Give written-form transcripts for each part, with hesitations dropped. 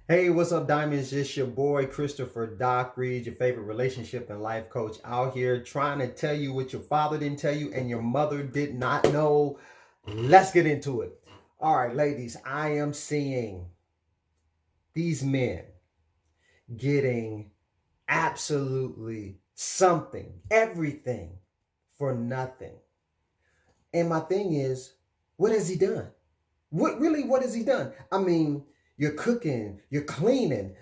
Hey, what's up, Diamonds? It's your boy, Christopher Doc Reed, your favorite relationship and life coach, out here trying to tell you what your father didn't tell you and your mother did not know. Let's get into it. All right, ladies, I am seeing these men getting absolutely something, everything for nothing. And my thing is, what has he done? What has he done? I mean, you're cooking, you're cleaning,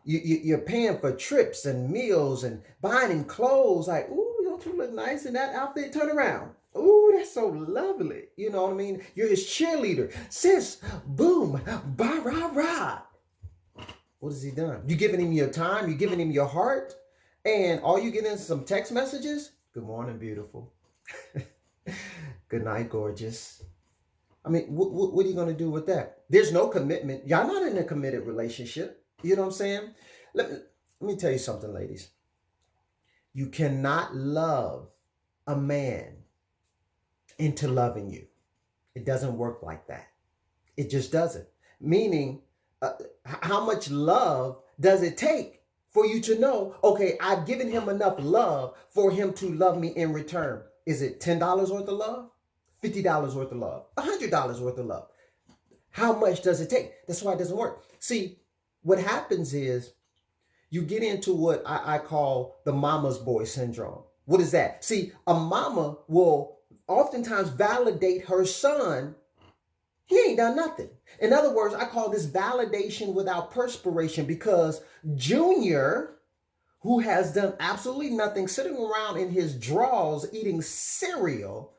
you're paying for trips and meals and buying him clothes. Like, ooh, don't you look nice in that outfit? Turn around. Ooh, that's so lovely. You know what I mean? You're his cheerleader. Sis, boom, ba rah rah. What has he done? You giving him your time, you giving him your heart, and all you getting is some text messages. Good morning, beautiful. Good night, gorgeous. I mean, what are you going to do with that? There's no commitment. Y'all not in a committed relationship. You know what I'm saying? Let me tell you something, ladies. You cannot love a man into loving you. It doesn't work like that. It just doesn't. Meaning, how much love does it take for you to know, okay, I've given him enough love for him to love me in return? Is it $10 worth of love? $50 worth of love? $100 worth of love? How much does it take? That's why it doesn't work. See, what happens is you get into what I call the mama's boy syndrome. What is that? See, a mama will oftentimes validate her son. He ain't done nothing. In other words, I call this validation without perspiration, because Junior, who has done absolutely nothing, sitting around in his drawers eating cereal,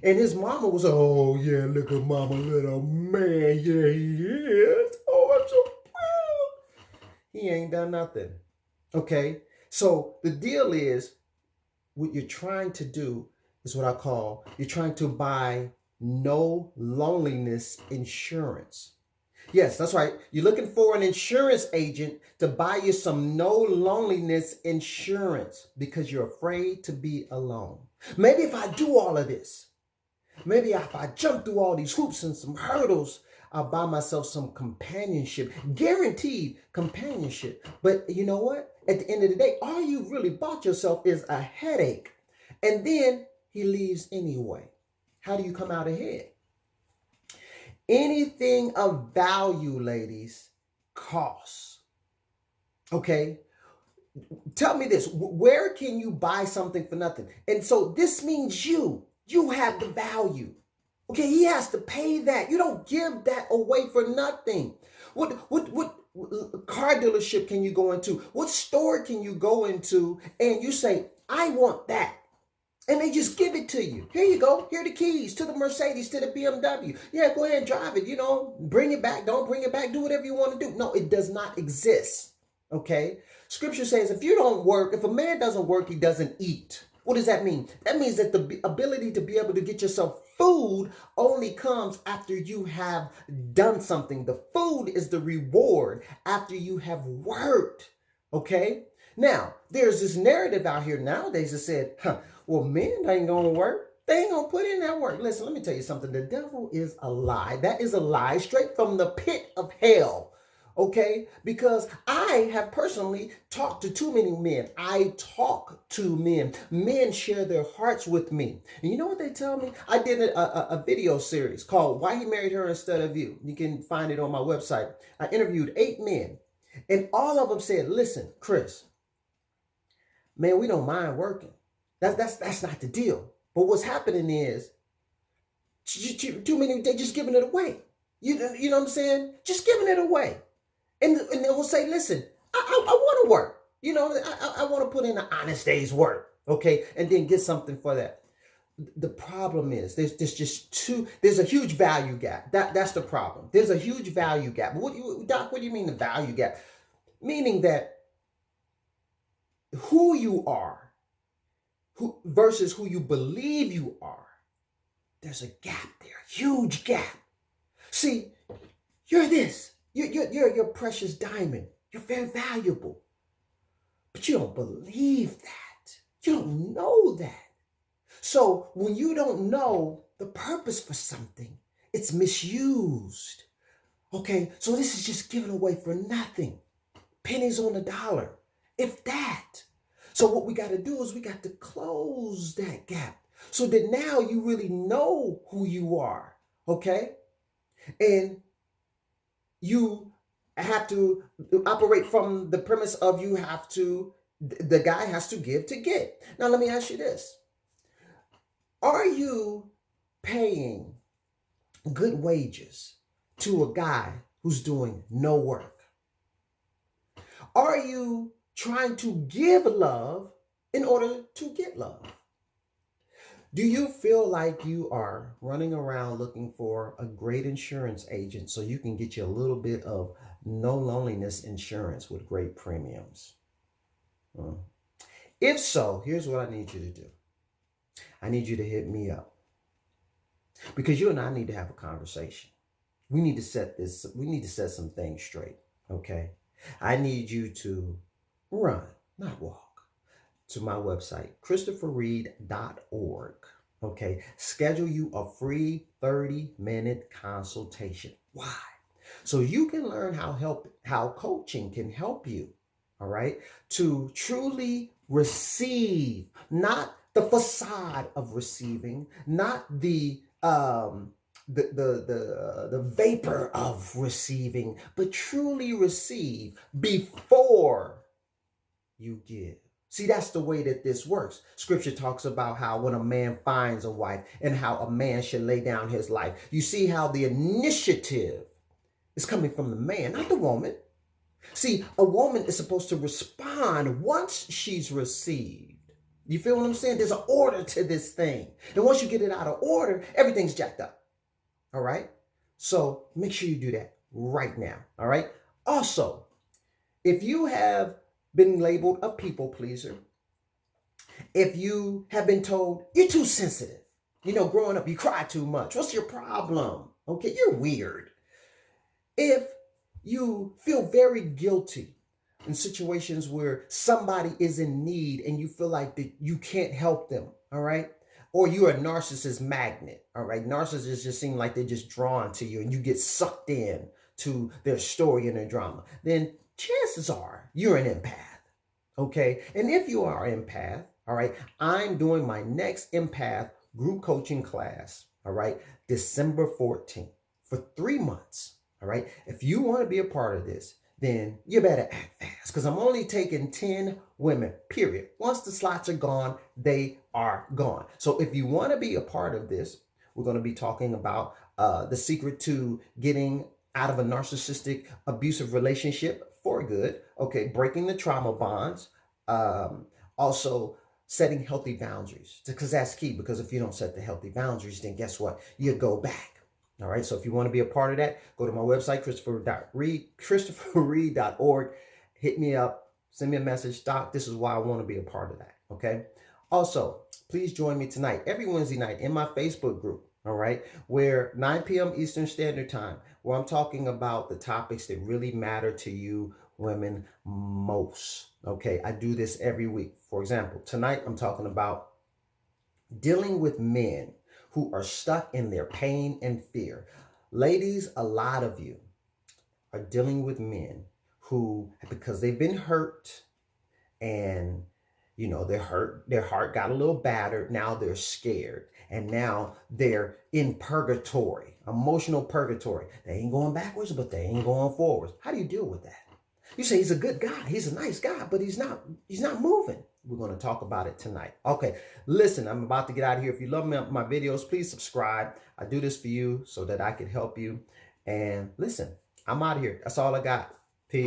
and his mama was, oh yeah, look at mama, little man, yeah, he is. Oh, I'm so proud. He ain't done nothing. Okay? So the deal is, what you're trying to do is what I call, you're trying to buy no loneliness insurance. Yes, that's right. You're looking for an insurance agent to buy you some no loneliness insurance because you're afraid to be alone. Maybe if I do all of this, maybe if I jump through all these hoops and some hurdles, I'll buy myself some companionship, guaranteed companionship. But you know what? At the end of the day, all you really bought yourself is a headache. And then he leaves anyway. How do you come out ahead? Anything of value, ladies, costs. Okay? Tell me this. Where can you buy something for nothing? And so this means you have the value. Okay, he has to pay that. You don't give that away for nothing. What car dealership can you go into? What store can you go into and you say, I want that? And they just give it to you. Here you go. Here are the keys to the Mercedes, to the BMW. Yeah, go ahead and drive it. You know, bring it back. Don't bring it back. Do whatever you want to do. No, it does not exist. Okay? Scripture says if you don't work, if a man doesn't work, he doesn't eat. What does that mean? That means that the ability to be able to get yourself food only comes after you have done something. The food is the reward after you have worked. Okay? Now, there's this narrative out here nowadays that said, well, men ain't gonna work. They ain't gonna put in that work. Listen, let me tell you something. The devil is a lie. That is a lie straight from the pit of hell. Okay? Because I have personally talked to too many men. I talk to men. Men share their hearts with me. And you know what they tell me? I did a video series called Why He Married Her Instead of You. You can find it on my website. I interviewed 8 men. And all of them said, listen, Chris, man, we don't mind working. That's not the deal. But what's happening is too many, they just giving it away. You know what I'm saying? Just giving it away. And they will say, listen, I want to work. You know, I want to put in an honest day's work. Okay. And then get something for that. The problem is there's a huge value gap. That's the problem. There's a huge value gap. Doc, what do you mean the value gap? Meaning that who you are versus who you believe you are, there's a gap there, huge gap. See, you're this. You're a precious diamond. You're very valuable. But you don't believe that. You don't know that. So when you don't know the purpose for something, it's misused. Okay, so this is just given away for nothing. Pennies on the dollar, if that. So what we got to do is we got to close that gap so that now you really know who you are, okay? And you have to operate from the premise of the guy has to give to get. Now, let me ask you this. Are you paying good wages to a guy who's doing no work? Are you trying to give love in order to get love? Do you feel like you are running around looking for a great insurance agent so you can get you a little bit of no loneliness insurance with great premiums? If so, here's what I need you to do. I need you to hit me up because you and I need to have a conversation. We need to set some things straight, okay? I need you to run, not walk, to my website, christopherreed.org. Okay, schedule you a free 30-minute consultation. Why? So you can learn how coaching can help you, all right, to truly receive, not the facade of receiving, not the vapor of receiving, but truly receive before you give. See, that's the way that this works. Scripture talks about how when a man finds a wife and how a man should lay down his life. You see how the initiative is coming from the man, not the woman. See, a woman is supposed to respond once she's received. You feel what I'm saying? There's an order to this thing. And once you get it out of order, everything's jacked up. All right? So make sure you do that right now. All right? Also, if you have been labeled a people pleaser, if you have been told you're too sensitive, growing up you cry too much, what's your problem? Okay, you're weird. If you feel very guilty in situations where somebody is in need and you feel like that you can't help them, all right? Or you're a narcissist magnet, all right? Narcissists just seem like they're just drawn to you and you get sucked in to their story and their drama. Then chances are you're an empath, okay? And if you are an empath, all right, I'm doing my next empath group coaching class, all right, December 14th for 3 months, all right? If you want to be a part of this, then you better act fast because I'm only taking 10 women, period. Once the slots are gone, they are gone. So if you want to be a part of this, we're going to be talking about the secret to getting out of a narcissistic, abusive relationship for good. Okay, breaking the trauma bonds. Also, setting healthy boundaries, because that's key. Because if you don't set the healthy boundaries, then guess what? You go back. All right, so if you want to be a part of that, go to my website, christopherreed.org. Hit me up, send me a message. Doc, this is why I want to be a part of that, okay? Also, please join me tonight, every Wednesday night, in my Facebook group, all right, where 9 p.m. Eastern Standard Time, where I'm talking about the topics that really matter to you women most, okay? I do this every week. For example, tonight I'm talking about dealing with men who are stuck in their pain and fear. Ladies, a lot of you are dealing with men who, because they've been hurt and they're hurt, their heart got a little battered, now they're scared, and now they're in purgatory, emotional purgatory. They ain't going backwards, but they ain't going forwards. How do you deal with that? You say he's a good guy, he's a nice guy, but he's not moving. We're going to talk about it tonight. Okay, listen, I'm about to get out of here. If you love my videos, please subscribe. I do this for you so that I can help you. And listen, I'm out of here. That's all I got. Peace.